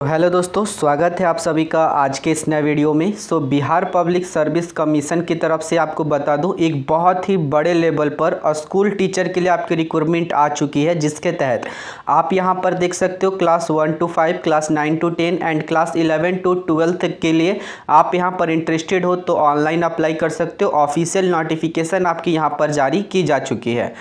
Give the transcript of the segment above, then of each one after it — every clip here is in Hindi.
हेलो दोस्तों, स्वागत है आप सभी का आज के इस नए वीडियो में। बिहार पब्लिक सर्विस कमीशन की तरफ से आपको बता दूं, एक बहुत ही बड़े लेवल पर स्कूल टीचर के लिए आपकी रिक्रूटमेंट आ चुकी है, जिसके तहत आप यहां पर देख सकते हो class 1 to 5, class 9 to 10 and class 11 to 12 के लिए आप यहां पर इंटरेस्टेड हो तो ऑनलाइन अप्लाई कर सकते हो। ऑफिशियल नोटिफिकेशन आपकी यहाँ पर जारी की जा चुकी है।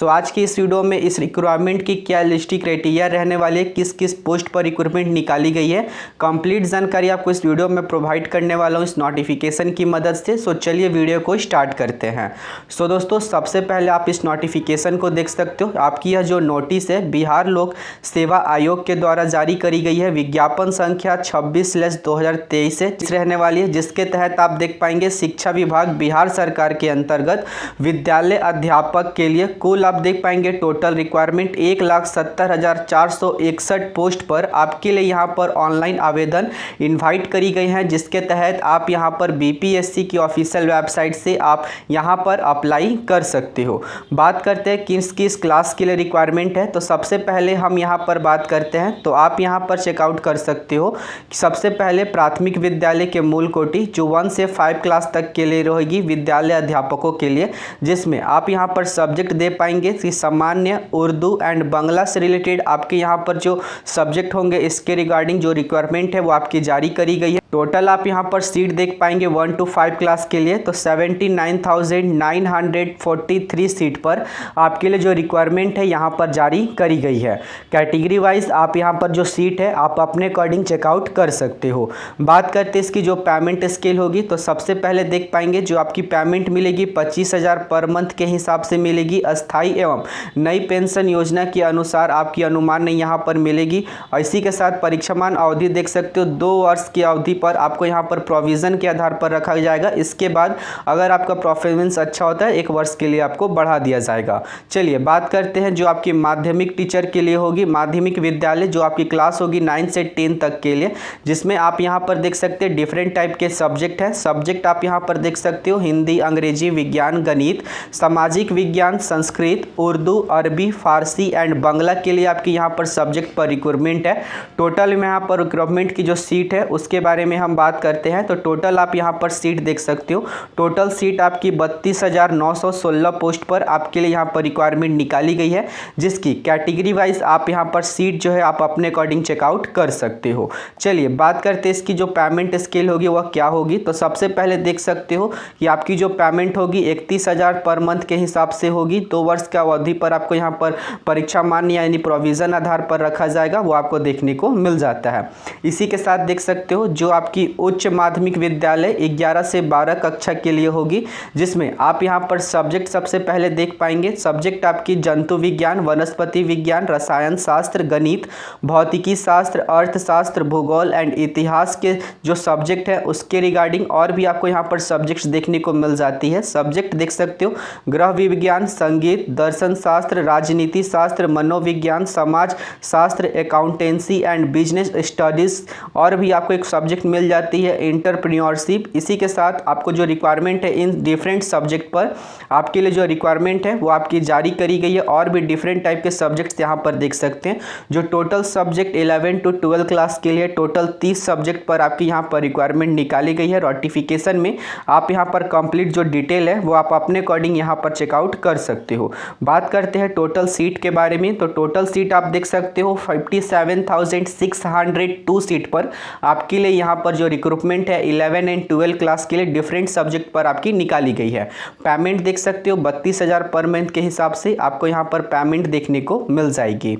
आज की इस वीडियो में इस रिक्रूटमेंट की क्या लिस्टिंग क्राइटेरिया रहने वाली है, किस किस पोस्ट पर रिक्रूटमेंट निकाली गई है, कंप्लीट जानकारी आपको इस वीडियो में प्रोवाइड करने वाला हूं इस नोटिफिकेशन की मदद से। चलिए वीडियो को स्टार्ट करते हैं। दोस्तों, सबसे पहले आप इस नोटिफिकेशन को देख सकते हो। आपकी यह जो नोटिस है बिहार लोक सेवा आयोग के द्वारा जारी करी गई है, विज्ञापन संख्या 26/2023 से रहने वाली है, जिसके तहत आप देख पाएंगे शिक्षा विभाग बिहार सरकार के अंतर्गत विद्यालय अध्यापक के लिए कुल आप देख पाएंगे टोटल रिक्वायरमेंट 1,70,461 पोस्ट पर आपके लिए यहाँ पर ऑनलाइन आवेदन इनवाइट करी गई हैं, जिसके तहत आप यहां पर बीपीएससी की ऑफिशियल वेबसाइट से आप यहां पर अप्लाई कर सकते हो। बात करते हैं किस किस क्लास के लिए रिक्वायरमेंट है। तो सबसे पहले हम यहां पर बात करते हैं, तो आप यहां पर चेकआउट कर सकते हो। सबसे पहले प्राथमिक विद्यालय के मूल कोटि जो 1 से 5 क्लास तक के लिए रहेगी विद्यालय अध्यापकों के लिए, जिसमें आप यहां पर सब्जेक्ट दे पाएंगे कि सामान्य, उर्दू एंड बांग्ला से रिलेटेड आपके यहां पर जो सब्जेक्ट होंगे इसके रिगार्डिंग जो रिक्वायरमेंट है वो आपकी जारी करी गई है। टोटल आप यहां पर सीट देख पाएंगे 1 to 5 क्लास के लिए, तो 79,943 सीट पर आपके लिए जो रिक्वायरमेंट है यहां पर जारी करी गई है। कैटेगरी वाइज आप यहां पर जो सीट है आप अपने अकॉर्डिंग चेकआउट कर सकते हो। बात करते हैं इसकी जो पेमेंट स्केल होगी, तो सबसे पहले देख पाएंगे जो आपकी पेमेंट मिलेगी 25,000 पर मंथ के हिसाब से मिलेगी। अस्थाई एवं नई पेंशन योजना के अनुसार आपकी अनुमान यहाँ पर मिलेगी। इसी के साथ परीक्षामान अवधि देख सकते हो 2 वर्ष की अवधि पर आपको यहाँ पर प्रोविजन के आधार पर रखा जाएगा। इसके बाद अगर आपका परफॉर्मेंस अच्छा होता है 1 वर्ष के लिए आपको बढ़ा दिया जाएगा। चलिए बात करते हैं जो आपकी माध्यमिक टीचर के लिए होगी, माध्यमिक विद्यालय जो आपकी क्लास होगी 9 से 10 तक के लिए, जिसमें आप यहाँ पर देख सकते हैं डिफरेंट टाइप के सब्जेक्ट है। सब्जेक्ट आप यहाँ पर देख सकते हो हिंदी, अंग्रेजी, विज्ञान, गणित, सामाजिक विज्ञान, संस्कृत, उर्दू, अरबी, फारसी एंड बांग्ला के लिए आपकी यहाँ पर सब्जेक्ट पर रिक्रूटमेंट है। टोटल में यहाँ पर रिक्रूटमेंट की जो सीट है उसके बारे में हम बात करते हैं, तो टोटल आप यहाँ पर सीट देख सकते हो। टोटल सीट आपकी 32,916 पोस्ट पर आपके लिए यहाँ पर रिक्वायरमेंट निकाली गई है, जिसकी कैटेगरी वाइज आप यहाँ पर सीट जो है आप अपने अकॉर्डिंग चेकआउट कर सकते हो। चलिए बात करते हैं इसकी जो पेमेंट स्केल होगी वह क्या होगी। तो सबसे पहले देख सकते हो कि आपकी जो पेमेंट होगी 31,000 पर मंथ के हिसाब से होगी। 2 वर्ष का अवधि पर आपको यहाँ पर परीक्षा मान यानी प्रोविजन आधार पर रखा जाएगा, वो आपको देखने को मिल जाता है। इसी के साथ देख सकते हो जो आपकी उच्च माध्यमिक विद्यालय 11 से 12 कक्षा के लिए होगी, जिसमें आप यहां पर सब्जेक्ट सबसे पहले देख पाएंगे। सब्जेक्ट आपकी जंतु विज्ञान, वनस्पति विज्ञान, रसायन शास्त्र, गणित, भौतिकी शास्त्र, अर्थशास्त्र, भूगोल एंड इतिहास के जो सब्जेक्ट है उसके रिगार्डिंग और भी आपको यहाँ पर सब्जेक्ट्स देखने को मिल जाती है। सब्जेक्ट देख सकते हो गृह विज्ञान, संगीत, दर्शन शास्त्र, राजनीति शास्त्र, मनोविज्ञान, समाज शास्त्र, अकाउंटेंसी एंड बिजनेस स्टडीज और भी आपको एक सब्जेक्ट मिल जाती है एंटरप्रेन्योरशिप। इसी के साथ आपको जो रिक्वायरमेंट है इन डिफरेंट सब्जेक्ट पर आपके लिए जो रिक्वायरमेंट है वो आपकी जारी करी गई है। और भी डिफरेंट टाइप के सब्जेक्ट्स यहाँ पर देख सकते हैं। जो टोटल सब्जेक्ट 11 to 12 क्लास के लिए टोटल 30 सब्जेक्ट पर आपकी यहाँ पर रिक्वायरमेंट निकाली गई है। नोटिफिकेशन में आप यहाँ पर कंप्लीट जो डिटेल है वो आप अपने अकॉर्डिंग यहाँ पर चेकआउट कर सकते हो। बात करते हैं टोटल सीट के बारे में, तो टोटल सीट आप देख सकते हो 57,602 सीट पर आपके लिए यहाँ पर जो रिक्रूटमेंट है 11 एंड 12 क्लास के लिए डिफरेंट सब्जेक्ट पर आपकी निकाली गई है। पेमेंट देख सकते हो 32,000 पर मंथ के हिसाब से आपको यहाँ पर पेमेंट देखने को मिल जाएगी।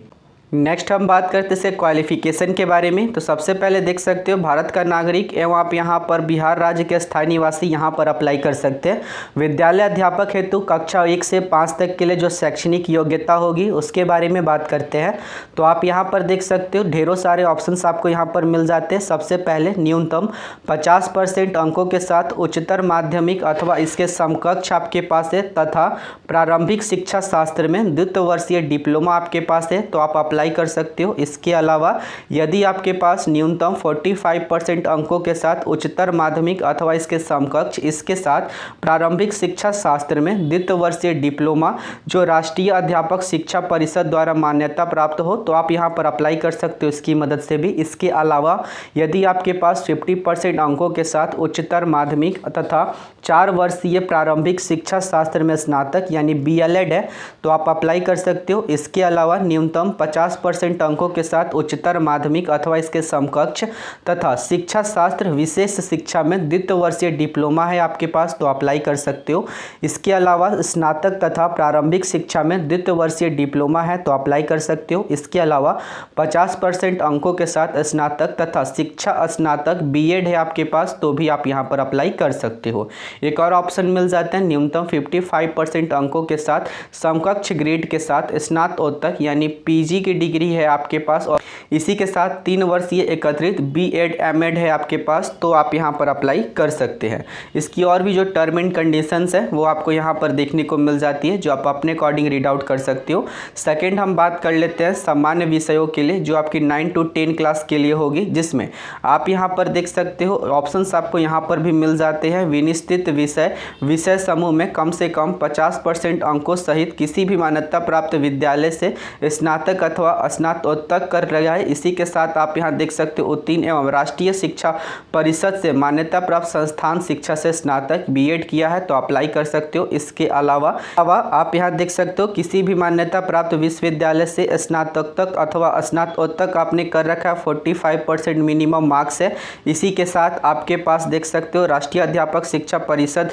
नेक्स्ट हम बात करते हैं क्वालिफिकेशन के बारे में। तो सबसे पहले देख सकते हो भारत का नागरिक एवं आप यहाँ पर बिहार राज्य के स्थायी निवासी यहाँ पर अप्लाई कर सकते हैं। विद्यालय अध्यापक हेतु कक्षा 1 से 5 तक के लिए जो शैक्षणिक योग्यता होगी उसके बारे में बात करते हैं। तो आप यहाँ पर देख सकते हो ढेरों सारे ऑप्शंस आपको यहाँ पर मिल जाते हैं। सबसे पहले न्यूनतम 50% अंकों के साथ उच्चतर माध्यमिक अथवा इसके समकक्ष आपके पास है, तथा प्रारंभिक शिक्षा शास्त्र में 2 वर्षीय डिप्लोमा आपके पास है तो आप अप्लाई अप्लाई कर सकते हो। इसके अलावा यदि आपके पास न्यूनतम 45% अंकों के साथ उच्चतर माध्यमिक अथवा इसके समकक्ष इसके साथ प्रारंभिक शिक्षा शास्त्र में द्वितीय वर्षीय डिप्लोमा जो राष्ट्रीय अध्यापक शिक्षा परिषद द्वारा मान्यता प्राप्त हो तो आप यहाँ पर अप्लाई कर सकते हो इसकी मदद से भी। इसके अलावा यदि आपके पास 50% अंकों के साथ उच्चतर माध्यमिक तथा 4 वर्षीय प्रारंभिक शिक्षा शास्त्र में स्नातक यानी BLED है तो आप अप्लाई कर सकते हो। इसके अलावा न्यूनतम 50% अंकों के साथ उच्चतर माध्यमिक अथवा इसके समकक्ष तथा शिक्षा शास्त्र विशेष शिक्षा में द्वितीय वर्षीय डिप्लोमा है आपके पास तो अप्लाई कर सकते हो। इसके अलावा स्नातक तथा प्रारंभिक शिक्षा में द्वितीय वर्षीय डिप्लोमा है तो अप्लाई कर सकते हो। इसके अलावा 50% अंकों के साथ स्नातक तथा शिक्षा स्नातक B.Ed है आपके पास तो भी आप यहाँ पर अप्लाई कर सकते हो। एक और ऑप्शन मिल जाता है न्यूनतम 55% अंकों के साथ समकक्ष ग्रेड के साथ स्नातकोत्तर यानी PG की डिग्री है आपके पास और इसी के साथ 3 वर्षीय एकत्रित B.Ed M.Ed है आपके पास तो आप यहाँ पर अप्लाई कर सकते हैं। इसकी और भी जो टर्म एंड कंडीशंस है वो आपको यहाँ पर देखने को मिल जाती है जो आप अपने अकॉर्डिंग रीड आउट कर सकते हो। सेकेंड हम बात कर लेते हैं सामान्य विषयों के लिए जो आपकी 9 to 10 क्लास के लिए होगी, जिसमें आप यहाँ पर देख सकते हो ऑप्शंस आपको यहाँ पर भी मिल जाते हैं। विनिश्चित विषय समूह में कम से कम 50% अंकों सहित किसी भी मान्यता प्राप्त विद्यालय से स्नातक अथवा स्नातकोत्तर कर रहा है। इसी के साथ आप यहाँ देख सकते हो उत्तीर्ण एवं राष्ट्रीय शिक्षा परिषद से मान्यता प्राप्त संस्थान शिक्षा से स्नातक B.Ed किया है तो अप्लाई कर सकते हो। इसके अलावा आप यहाँ देख सकते हो किसी भी मान्यता प्राप्त विश्वविद्यालय से स्नातक अथवा स्नातकोत्तर आपने कर रखा है 45% मिनिमम मार्क्स है। इसी के साथ आपके पास देख सकते हो राष्ट्रीय अध्यापक शिक्षा परिषद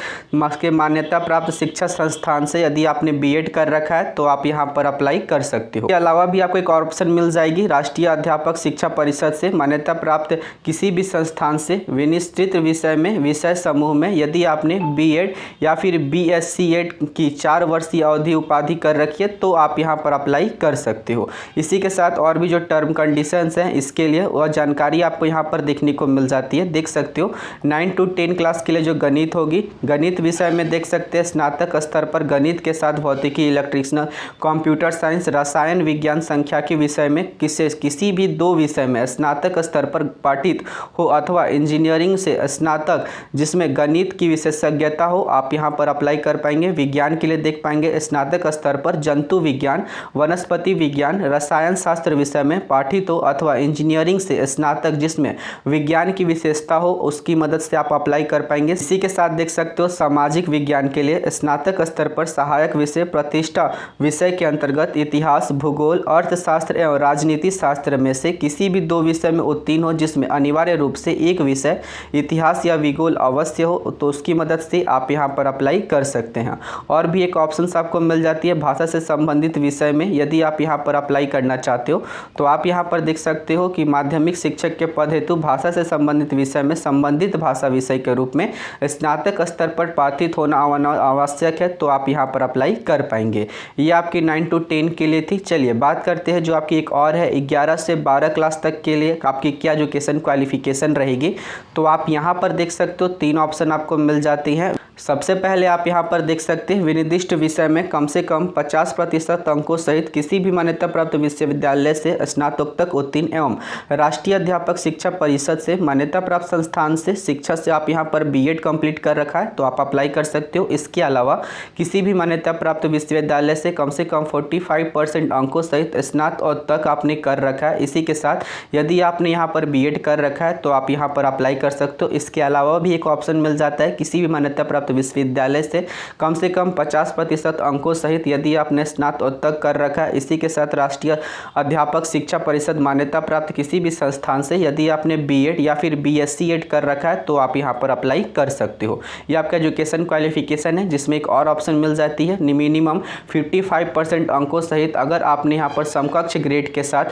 के मान्यता प्राप्त शिक्षा संस्थान से यदि आपने B.Ed कर रखा है तो आप यहाँ पर अप्लाई कर सकते हो। इसके अलावा भी आपको एक और ऑप्शन मिल जाएगी राष्ट्रीय अध्यापक शिक्षा परिषद से मान्यता प्राप्त किसी भी संस्थान से विनिश्चित विषय में विषय समूह में यदि आपने B.Ed या फिर B.Sc.Ed की 4 वर्षीय अवधि उपाधि कर रखी है तो आप यहाँ पर अप्लाई कर सकते हो। इसी के साथ और भी जो टर्म कंडीशंस हैं इसके लिए वह जानकारी आपको यहाँ पर देखने को मिल जाती है। देख सकते हो 9 to 10 क्लास के लिए जो गणित होगी, गणित विषय में देख सकते हैं स्नातक स्तर पर गणित के साथ भौतिकी, इलेक्ट्रिकल, कंप्यूटर साइंस, रसायन विज्ञान, सांख्यिकी विषय में किसी भी 2 विषय में स्नातक स्तर पर पाठित हो अथवा इंजीनियरिंग से स्नातक जिसमें गणित की विशेषज्ञता हो आप यहाँ पर अप्लाई कर पाएंगे। विज्ञान के लिए देख पाएंगे स्नातक स्तर पर जंतु विज्ञान, वनस्पति विज्ञान, रसायन शास्त्र विषय में पाठित हो अथवा इंजीनियरिंग से स्नातक जिसमें विज्ञान की विशेषता हो उसकी मदद से आप अप्लाई कर पाएंगे। इसी के साथ देख सकते हो सामाजिक विज्ञान के लिए स्नातक स्तर पर सहायक विषय प्रतिष्ठा विषय के अंतर्गत इतिहास, भूगोल, अर्थशास्त्र एवं राजनीति शास्त्र में से किसी भी 2 विषय में उत्तीर्ण हो जिसमें अनिवार्य रूप से एक विषय इतिहास या भूगोल अवश्य हो तो उसकी मदद से आप यहाँ पर अप्लाई कर सकते हैं। और भी एक ऑप्शन आपको मिल जाती है भाषा से संबंधित विषय में यदि आप यहाँ पर अप्लाई करना चाहते हो तो आप यहाँ पर देख सकते हो कि माध्यमिक शिक्षक के पद हेतु भाषा से संबंधित विषय में संबंधित भाषा विषय के रूप में स्नातक स्तर पर पाठित होना आवश्यक है तो आप यहाँ पर अप्लाई कर पाएंगे। ये आपकी 9 to 10 के लिए थी। चलिए बात करते हैं जो आपकी एक और है 11 से 12 क्लास तक के लिए आपकी क्या एजुकेशन क्वालिफिकेशन रहेगी। तो आप यहाँ पर देख सकते हो 3 ऑप्शन आपको मिल जाती हैं। सबसे पहले आप यहाँ पर देख सकते हैं विनिर्दिष्ट विषय में कम से कम 50% अंकों सहित किसी भी मान्यता प्राप्त विश्वविद्यालय से स्नातकोत्तर उत्तीर्ण एवं राष्ट्रीय अध्यापक शिक्षा परिषद से मान्यता प्राप्त संस्थान से शिक्षा से आप यहाँ पर B.Ed कंप्लीट कर रखा है तो आप अप्लाई कर सकते हो। इसके अलावा किसी भी मान्यता प्राप्त विश्वविद्यालय से कम 45% अंकों सहित स्नातकोत्तर आपने कर रखा है। इसी के साथ यदि आपने यहाँ पर B.Ed कर रखा है तो आप यहाँ पर अप्लाई कर सकते हो। इसके अलावा भी एक ऑप्शन मिल जाता है किसी भी मान्यता प्राप्त विश्वविद्यालय से कम 50% अंकों सहित यदि आपने स्नातकोत्तर कर रखा है। इसी के साथ राष्ट्रीय अध्यापक शिक्षा परिषद मान्यता प्राप्त किसी भी संस्थान से यदि आपने B.Ed या फिर B.Sc.Ed कर रखा है तो आप यहाँ पर अप्लाई कर सकते हो। ये आपका एजुकेशन क्वालिफिकेशन है जिसमें एक और ऑप्शन मिल जाती है मिनिमम 55% अंकों सहित अगर आपने यहाँ पर समकक्ष ग्रेड के साथ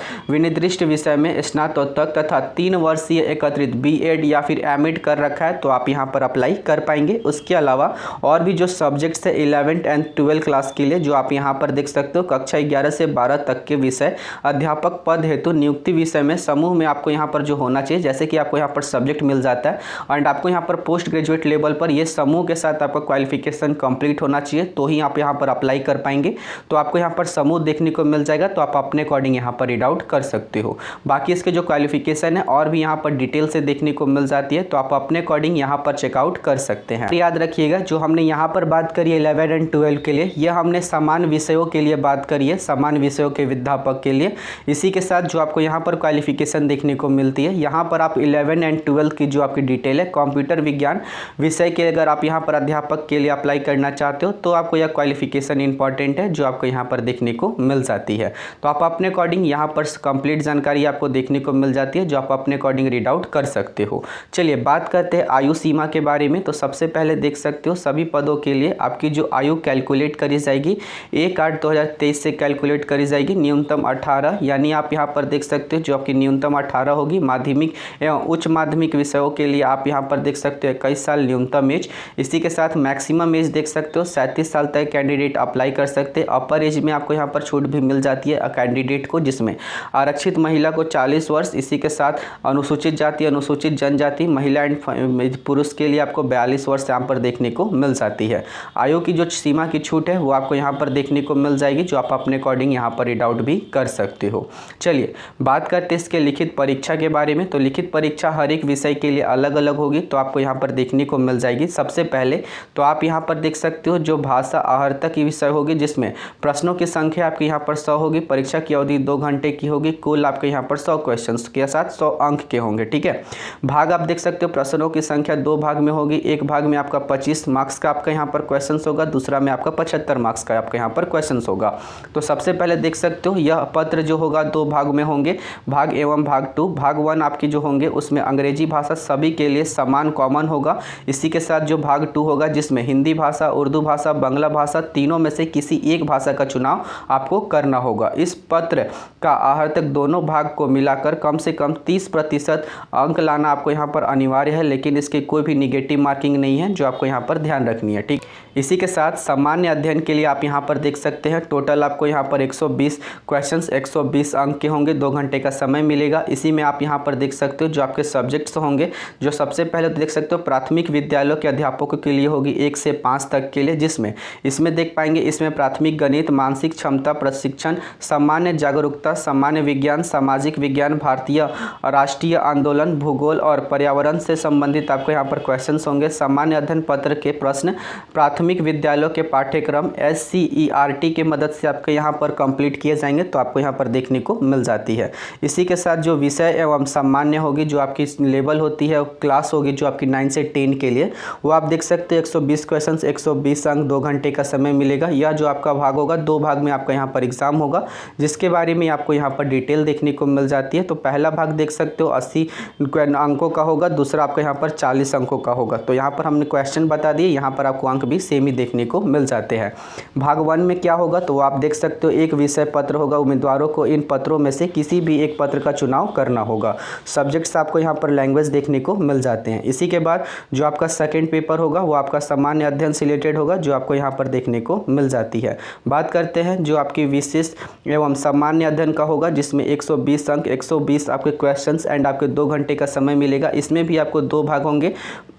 निर्दिष्ट विषय में स्नातकोत्तर तथा 3 वर्षीय एकत्रित बीएड या फिर एमएड कर रखा है तो आप यहाँ पर अप्लाई कर पाएंगे। उसके अलावा और भी जो सब्जेक्ट्स है 11th एंड 12th क्लास के लिए जो आप यहाँ पर देख सकते हो कक्षा 11 से 12 तक के विषय अध्यापक पद हेतु नियुक्ति विषय में समूह में आपको यहाँ पर जो होना चाहिए, जैसे कि आपको यहाँ पर सब्जेक्ट मिल जाता है एंड आपको यहाँ पर पोस्ट ग्रेजुएट लेवल पर ये समूह के साथ आपका क्वालिफिकेशन कंप्लीट होना चाहिए तो ही आप यहाँ पर अप्लाई कर पाएंगे। तो आपको यहाँ पर समूह देखने को मिल जाएगा, तो आप अपने अकॉर्डिंग यहाँ पर रीड आउट कर सकते हो। बाकी इसके जो क्वालिफिकेशन है और भी यहाँ पर डिटेल से देखने को मिल जाती है, तो आप अपने अकॉर्डिंग यहाँ पर चेकआउट कर सकते हैं। याद रखिएगा जो हमने यहाँ पर बात करी 11 एंड 12 के लिए, यह हमने समान विषयों के लिए बात करी है, समान विषयों के विद्यापक के लिए। इसी के साथ जो आपको यहाँ पर क्वालिफिकेशन देखने को मिलती है, यहाँ पर आप 11 एंड 12 की जो आपकी डिटेल है कंप्यूटर विज्ञान विषय के अगर आप यहाँ पर अध्यापक के लिए अप्लाई करना चाहते हो तो आपको यह क्वालिफिकेशन इंपॉर्टेंट है जो आपको यहाँ पर देखने को मिल जाती है। तो आप अपने अकॉर्डिंग यहाँ पर कंप्लीट जानकारी आपको देखने को मिल जाती है जो आप अपने अकॉर्डिंग रीड आउट कर सकते हो। चलिए बात करते हैं आयु सीमा के बारे में। तो सबसे पहले देख सकते हो सभी पदों के लिए आपकी जो आयु कैलकुलेट करी जाएगी 1/8/2023 से कैलकुलेट करी जाएगी न्यूनतम 18, यानी आप यहाँ पर देख सकते हो जो आपकी न्यूनतम 18 होगी। माध्यमिक एवं उच्च माध्यमिक विषयों के लिए आप यहाँ पर देख सकते हो 21 साल न्यूनतम एज। इसी के साथ मैक्सिमम एज देख सकते हो 37 साल तक कैंडिडेट अप्लाई कर सकते हैं। अपर एज में आपको यहाँ पर छूट भी मिल जाती है कैंडिडेट को, जिसमें आरक्षित महिला को 40 वर्ष, इसी के साथ अनुसूचित जाति अनुसूचित जनजाति महिला एंड पुरुष के लिए आपको 42 वर्ष यहाँ पर देखने को मिल जाती है। आयु की जो सीमा की छूट है वो आपको यहाँ पर देखने को मिल जाएगी जो आप अपने अकॉर्डिंग यहाँ पर रीड आउट भी कर सकते हो। चलिए बात करते हैं इसके लिखित परीक्षा के बारे में। तो लिखित परीक्षा हर एक विषय के लिए अलग अलग होगी, तो आपको यहाँ पर देखने को मिल जाएगी। सबसे पहले तो आप यहाँ पर देख सकते हो जो भाषा आहर्ता की विषय होगी, जिसमें प्रश्नों की संख्या आपके यहाँ पर 100 होगी। परीक्षा की अवधि 2 घंटे की होगी। कुल आपके यहाँ पर 100 क्वेश्चन के साथ 100 अंक के होंगे। ठीक है, भाग आप देख सकते हो प्रश्नों की संख्या 2 भाग में होगी। एक भाग में आपका 25 मार्क्स का आपका यहाँ पर क्वेश्चन होगा, दूसरा में आपका 75 मार्क्स का आपका यहाँ पर क्वेश्चन होगा। तो सबसे पहले देख सकते हो यह पत्र जो होगा 2 भाग में होंगे, भाग एवं भाग 2। भाग 1 आपकी जो होंगे उसमें अंग्रेजी भाषा सभी के लिए समान कॉमन होगा। इसी के साथ जो भाग 2 होगा जिसमें हिंदी भाषा, उर्दू भाषा, बांग्ला भाषा, तीनों में से किसी एक भाषा का चुनाव आपको करना होगा। इस पत्र का आहर्तक दोनों भाग को मिलाकर कम से कम 30% अंक लाना आपको यहाँ पर अनिवार्य है, लेकिन इसके कोई भी निगेटिव मार्किंग नहीं है जो आपको यहाँ पर ध्यान रखनी है। ठीक, इसी के साथ सामान्य अध्ययन के लिए आप यहाँ पर देख सकते हैं टोटल आपको यहाँ पर 120 क्वेश्चंस 120 अंक के होंगे, 2 घंटे का समय मिलेगा। इसी में आप यहाँ पर देख सकते हो जो आपके सब्जेक्ट्स होंगे, जो सबसे पहले तो देख सकते हो प्राथमिक विद्यालयों के अध्यापकों के लिए होगी 1 से 5 तक के लिए, जिसमें इसमें देख पाएंगे इसमें प्राथमिक गणित, मानसिक क्षमता प्रशिक्षण, सामान्य जागरूकता, सामान्य विज्ञान, सामाजिक विज्ञान, भारतीय राष्ट्रीय आंदोलन, भूगोल और पर्यावरण से संबंधित आपको यहाँ पर क्वेश्चंस होंगे। सामान्य अध्ययन पत्र के प्रश्न प्राथमिक विद्यालयों के पाठ्यक्रम SCERT की मदद से आपके यहाँ पर कंप्लीट किए जाएंगे, तो आपको यहाँ पर देखने को मिल जाती है। इसी के साथ जो विषय एवं सामान्य होगी, जो आपकी लेवल होती है, क्लास होगी जो आपकी 9 से 10 के लिए, वो आप देख सकते हैं 120 क्वेश्चन 120 अंक, 2 घंटे का समय मिलेगा। यह जो आपका भाग होगा 2 भाग में आपका यहाँ पर एग्जाम होगा, जिसके बारे में आपको यहाँ पर डिटेल देखने को मिल जाती है। तो पहला भाग देख सकते हो 80 अंकों का होगा, दूसरा आपका यहाँ पर 40 अंकों का होगा। तो यहाँ पर हमने क्वेश्चन बता दिए, यहाँ पर आपको अंक भी सेम ही देखने को मिल जाते हैं। भाग 1 में क्या होगा तो आप देख सकते हो एक विषय पत्र होगा, उम्मीदवारों को इन पत्रों में से किसी भी एक पत्र का चुनाव करना होगा। सब्जेक्ट्स आपको यहाँ पर लैंग्वेज देखने को मिल जाते हैं। इसी के बाद जो आपका सेकेंड पेपर होगा वो आपका सामान्य अध्ययन से रिलेटेड होगा, जो आपको यहाँ पर देखने को मिल जाती है। बात करते हैं जो आपकी विशेष एवं सामान्य अध्ययन का होगा, जिसमें 120 अंक, 120 आपके क्वेश्चंस एंड आपके 2 घंटे का समय मिलेगा। इसमें भी आपको 2 भाग होंगे।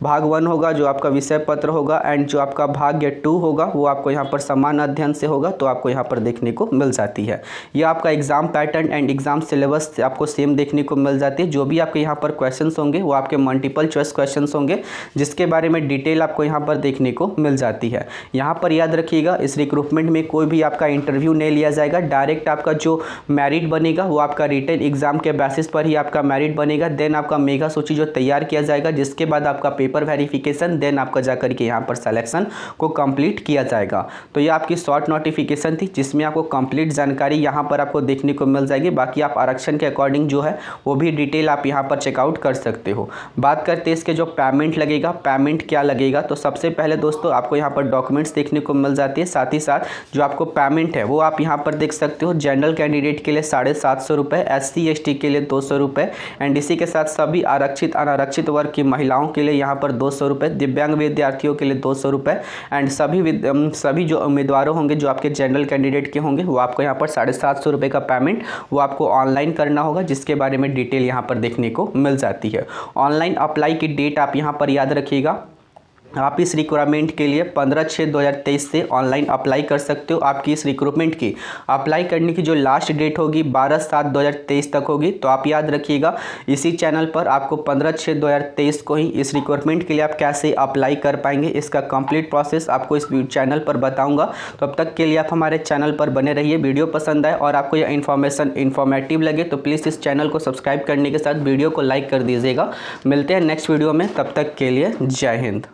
भाग 1 होगा जो आपका विषय पत्र होगा, एंड जो आपका भाग 2 होगा वो आपको यहाँ पर समान अध्ययन से होगा, तो आपको यहाँ पर देखने को मिल जाती है। यह आपका exam pattern and exam syllabus आपको सेम देखने को मिल जाती है। जो भी आपके यहाँ पर क्वेश्चंस होंगे वो आपके मल्टीपल चॉइस क्वेश्चंस होंगे, जिसके बारे में डिटेल आपको यहाँ पर देखने को मिल जाती है। यहाँ पर याद रखिएगा इस रिक्रूटमेंट में कोई भी आपका इंटरव्यू नहीं लिया जाएगा, डायरेक्ट आपका जो मेरिट बनेगा वो आपका रिटन एग्जाम के बेसिस पर ही आपका मेरिट बनेगा। देन आपका मेगा सूची जो तैयार किया जाएगा, जिसके बाद आपका पेपर पेपर वेरिफिकेशन, देन आपका जा करके यहाँ पर सिलेक्शन को कंप्लीट किया जाएगा। तो ये आपकी शॉर्ट नोटिफिकेशन थी जिसमें आपको कंप्लीट जानकारी यहाँ पर आपको देखने को मिल जाएगी। बाकी आप आरक्षण के अकॉर्डिंग जो है वो भी डिटेल आप यहाँ पर चेकआउट कर सकते हो। बात करते हैं इसके जो पेमेंट लगेगा, पेमेंट क्या लगेगा। तो सबसे पहले दोस्तों आपको यहाँ पर डॉक्यूमेंट्स देखने को मिल जाती है, साथ ही साथ जो आपको पेमेंट है वो आप यहाँ पर देख सकते हो। जनरल कैंडिडेट के लिए 750 रुपये, SC ST के लिए 200 रुपये, एंड इसी के साथ सभी आरक्षित अनारक्षित वर्ग की महिलाओं के लिए यहाँ पर 200 रुपये, दिव्यांग विद्यार्थियों के लिए 200 रुपये, एंड सभी जो उम्मीदवारों होंगे जो आपके जनरल कैंडिडेट के होंगे वो आपको यहाँ पर 750 रुपये का पेमेंट वो आपको ऑनलाइन करना होगा, जिसके बारे में डिटेल यहाँ पर देखने को मिल जाती है। ऑनलाइन अप्लाई की डेट आप यहाँ पर याद रखिएगा। आप इस रिक्वायरमेंट के लिए 15/6/2023 से ऑनलाइन अप्लाई कर सकते हो। आपकी इस रिक्रूटमेंट की अप्लाई करने की जो लास्ट डेट होगी 12/7/2023 तक होगी। तो आप याद रखिएगा इसी चैनल पर आपको 15/6/2023 को ही इस रिक्रूटमेंट के लिए आप कैसे अप्लाई कर पाएंगे, इसका कंप्लीट प्रोसेस आपको इस चैनल पर बताऊँगा। तो अब तक के लिए आप हमारे चैनल पर बने रहिए। वीडियो पसंद आए और आपको यह इन्फॉर्मेशन इन्फॉर्मेटिव लगे तो प्लीज़ इस चैनल को सब्सक्राइब करने के साथ वीडियो को लाइक कर दीजिएगा। मिलते हैं नेक्स्ट वीडियो में, तब तक के लिए जय हिंद।